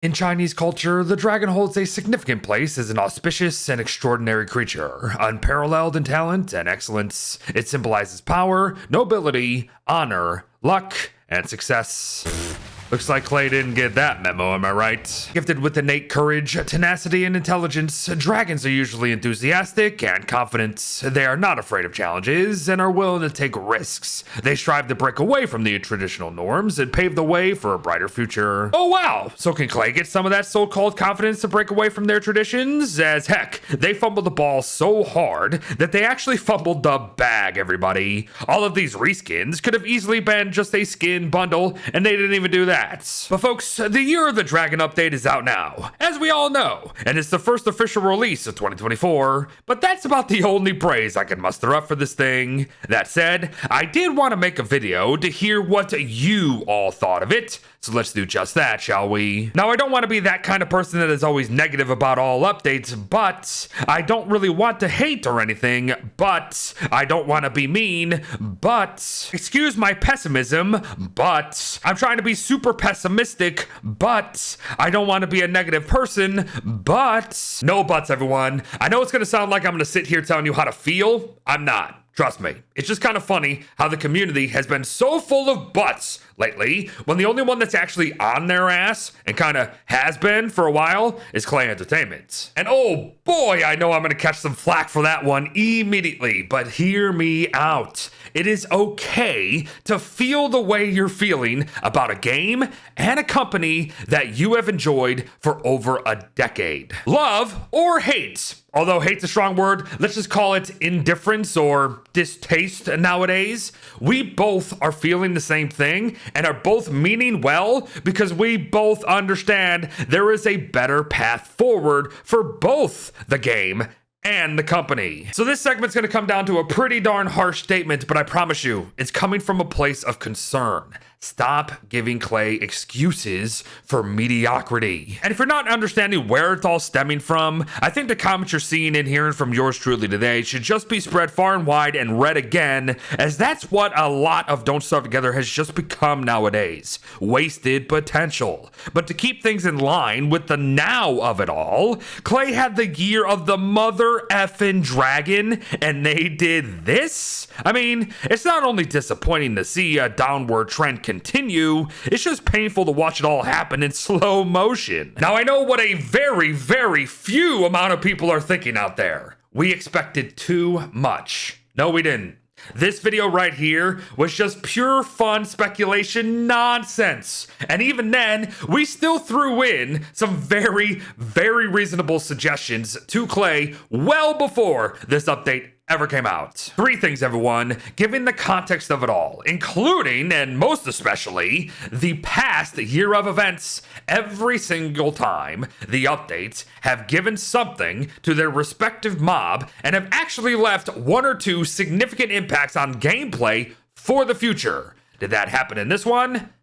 In Chinese culture, the dragon holds a significant place as an auspicious and extraordinary creature, unparalleled in talent and excellence. It symbolizes power, nobility, honor, luck, and success. Looks like Clay didn't get that memo, am I right? Gifted with innate courage, tenacity, and intelligence, dragons are usually enthusiastic and confident. They are not afraid of challenges and are willing to take risks. They strive to break away from the traditional norms and pave the way for a brighter future. Oh wow! So can Clay get some of that so-called confidence to break away from their traditions? As heck, they fumbled the ball so hard that they actually fumbled the bag, everybody. All of these reskins could have easily been just a skin bundle, and they didn't even do that. But folks, the Year of the Dragon update is out now, as we all know, and it's the first official release of 2024, but that's about the only praise I can muster up for this thing. That said, I did want to make a video to hear what you all thought of it, so let's do just that, shall we? Now, I don't want to be that kind of person that is always negative about all updates, but I don't really want to hate or anything, but I don't want to be mean, but excuse my pessimism, but I'm trying to be super pessimistic, but I don't want to be a negative person, but no buts, everyone. I know it's going to sound like I'm going to sit here telling you how to feel. I'm not. Trust me. It's just kind of funny how the community has been so full of butts lately when the only one that's actually on their ass and kind of has been for a while is Clay Entertainment. And oh boy, I know I'm going to catch some flack for that one immediately, but hear me out. It is okay to feel the way you're feeling about a game and a company that you have enjoyed for over a decade. Love or hate. Although hate's a strong word, let's just call it indifference or distaste nowadays. We both are feeling the same thing and are both meaning well because we both understand there is a better path forward for both the game and the company. So this segment's gonna come down to a pretty darn harsh statement, but I promise you, it's coming from a place of concern. Stop giving Clay excuses for mediocrity. And if you're not understanding where it's all stemming from, I think the comments you're seeing and hearing from yours truly today should just be spread far and wide and read again, as that's what a lot of Don't Starve Together has just become nowadays. Wasted potential. But to keep things in line with the now of it all, Clay had the Year of the Mother effing Dragon, and they did this? I mean, it's not only disappointing to see a downward trend continue, it's just painful to watch it all happen in slow motion. Now, I know what a very, very few amount of people are thinking out there. We expected too much. No, we didn't. This video right here was just pure fun speculation nonsense. And even then, we still threw in some very, very reasonable suggestions to Clay well before this update ever came out. Three things, everyone, given the context of it all, including, and most especially, the past year of events. Every single time the updates have given something to their respective mob and have actually left one or two significant impacts on gameplay for the future. Did that happen in this one?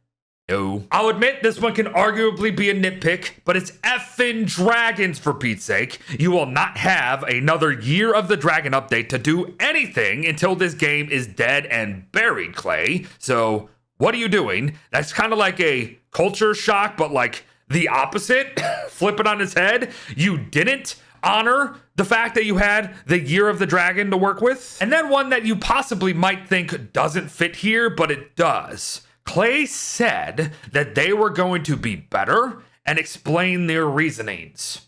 No. I'll admit this one can arguably be a nitpick, but it's effing dragons, for Pete's sake. You will not have another Year of the Dragon update to do anything until this game is dead and buried, Clay. So what are you doing? That's kind of like a culture shock, but like the opposite. Flip it on its head. You didn't honor the fact that you had the Year of the Dragon to work with. And then one that you possibly might think doesn't fit here, but it does. Clay said that they were going to be better and explain their reasonings.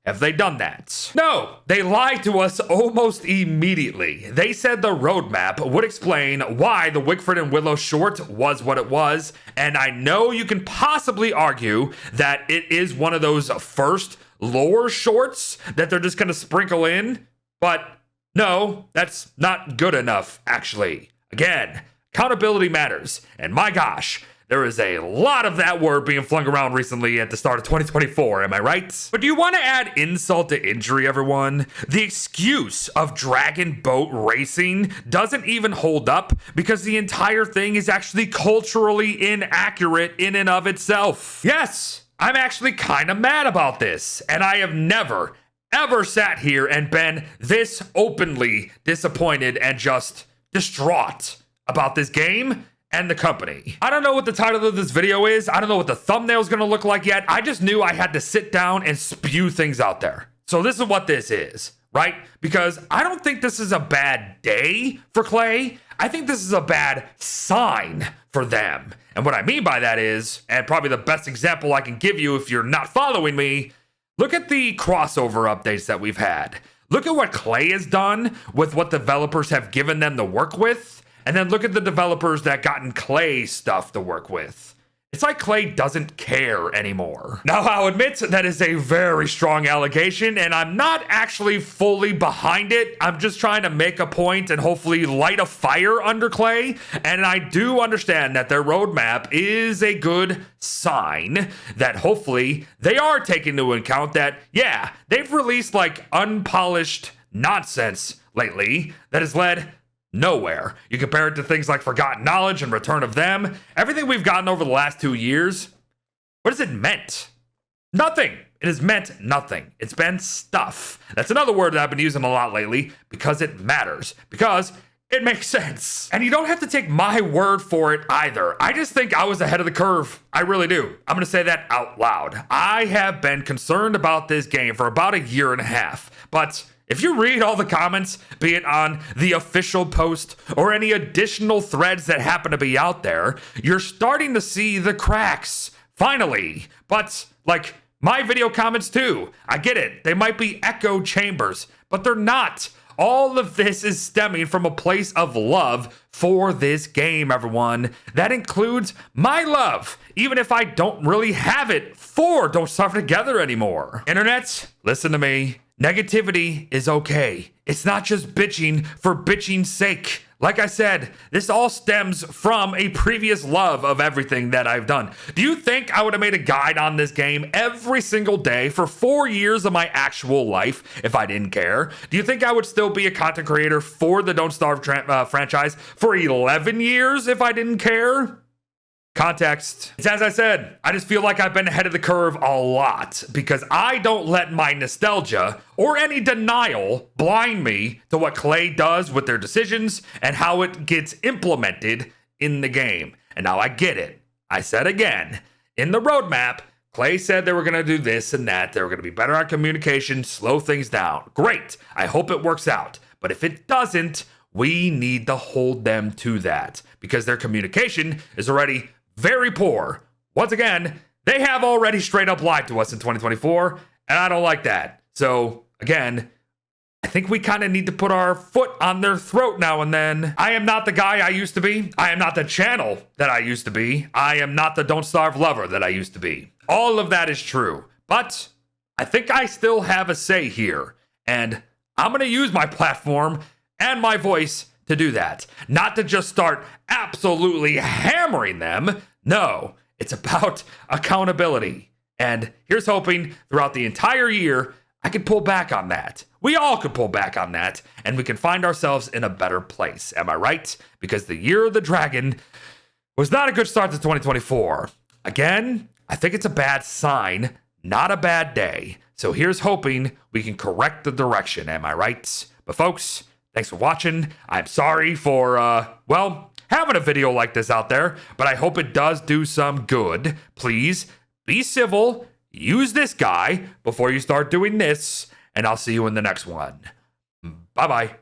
Have they done that? No, they lied to us almost immediately. They said the roadmap would explain why the Wickford and Willow short was what it was, and I know you can possibly argue that it is one of those first lore shorts that they're just going to sprinkle in, but no, that's not good enough, actually. Again, accountability matters, and my gosh, there is a lot of that word being flung around recently at the start of 2024, am I right? But do you want to add insult to injury, everyone? The excuse of dragon boat racing doesn't even hold up because the entire thing is actually culturally inaccurate in and of itself. Yes, I'm actually kind of mad about this, and I have never, ever sat here and been this openly disappointed and just distraught about this game and the company. I don't know what the title of this video is. I don't know what the thumbnail is going to look like yet. I just knew I had to sit down and spew things out there. So this is what this is, right? Because I don't think this is a bad day for Clay. I think this is a bad sign for them. And what I mean by that is, and probably the best example I can give you if you're not following me, look at the crossover updates that we've had. Look at what Clay has done with what developers have given them to work with. And then look at the developers that gotten Clay stuff to work with. It's like Clay doesn't care anymore. Now, I'll admit that is a very strong allegation, and I'm not actually fully behind it. I'm just trying to make a point and hopefully light a fire under Clay. And I do understand that their roadmap is a good sign that hopefully they are taking into account that, yeah, they've released like unpolished nonsense lately that has led nowhere. You compare it to things like Forgotten Knowledge and Return of Them. Everything we've gotten over the last 2 years, what has it meant? Nothing. It has meant nothing. It's been stuff. That's another word that I've been using a lot lately because it matters. Because it makes sense. And you don't have to take my word for it either. I just think I was ahead of the curve. I really do. I'm going to say that out loud. I have been concerned about this game for about a year and a half. But if you read all the comments, be it on the official post or any additional threads that happen to be out there, you're starting to see the cracks. Finally. But, like, my video comments too. I get it. They might be echo chambers, but they're not. All of this is stemming from a place of love for this game, everyone. That includes my love, even if I don't really have it for Don't Starve Together anymore. Internet, listen to me. Negativity is okay. It's not just bitching for bitching's sake. Like I said, this all stems from a previous love of everything that I've done. Do you think I would have made a guide on this game every single day for 4 years of my actual life if I didn't care? Do you think I would still be a content creator for the Don't Starve franchise for 11 years if I didn't care? Context. It's as I said, I just feel like I've been ahead of the curve a lot because I don't let my nostalgia or any denial blind me to what Clay does with their decisions and how it gets implemented in the game. And now I get it. I said again, in the roadmap, Clay said they were going to do this and that. They were going to be better on communication, slow things down. Great. I hope it works out. But if it doesn't, we need to hold them to that because their communication is already very poor. Once again, they have already straight up lied to us in 2024, and I don't like that. So, again, I think we kind of need to put our foot on their throat now and then. I am not the guy I used to be. I am not the channel that I used to be. I am not the Don't Starve lover that I used to be. All of that is true. But I think I still have a say here, and I'm going to use my platform and my voice to do that. Not to just start absolutely hammering them. No, it's about accountability. And here's hoping throughout the entire year, I could pull back on that. We all could pull back on that, and we can find ourselves in a better place. Am I right? Because the Year of the Dragon was not a good start to 2024. Again, I think it's a bad sign, not a bad day. So here's hoping we can correct the direction. Am I right? But folks, thanks for watching. I'm sorry for, having a video like this out there, but I hope it does do some good. Please be civil, use this guy before you start doing this, and I'll see you in the next one. Bye-bye.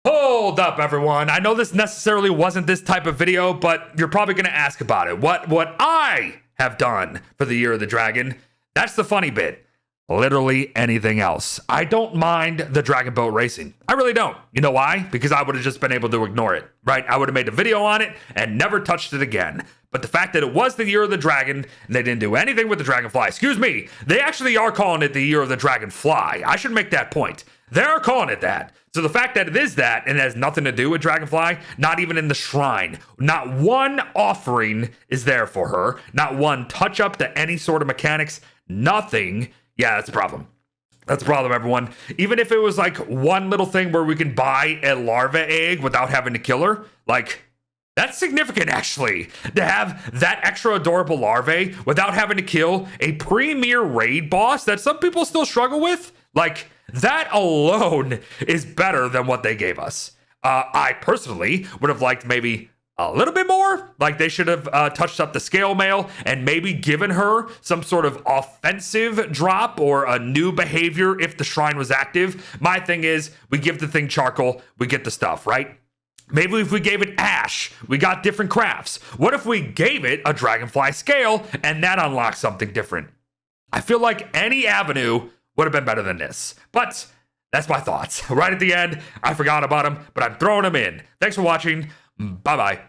Hold up, everyone. I know this necessarily wasn't this type of video, but you're probably going to ask about it. What I have done for the Year of the Dragon. That's the funny bit. Literally anything else. I don't mind the dragon boat racing. I really don't. You know why? Because I would have just been able to ignore it, right? I would have made a video on it and never touched it again. But the fact that it was the Year of the Dragon and they didn't do anything with the Dragonfly, excuse me, they actually are calling it the Year of the Dragonfly. I should make that point. They're calling it that. So the fact that it is that and it has nothing to do with Dragonfly, not even in the shrine, not one offering is there for her, not one touch up to any sort of mechanics, nothing. Yeah, that's a problem. That's a problem, everyone. Even if it was like one little thing where we can buy a larva egg without having to kill her, like, that's significant, actually, to have that extra adorable larvae without having to kill a premier raid boss that some people still struggle with. Like, that alone is better than what they gave us. I personally would have liked maybe a little bit more. Like they should have touched up the scale mail and maybe given her some sort of offensive drop or a new behavior if the shrine was active. My thing is, we give the thing charcoal, we get the stuff, right? Maybe if we gave it ash, we got different crafts. What if we gave it a dragonfly scale and that unlocks something different? I feel like any avenue would have been better than this. But that's my thoughts. Right at the end, I forgot about them, but I'm throwing them in. Thanks for watching. Bye-bye.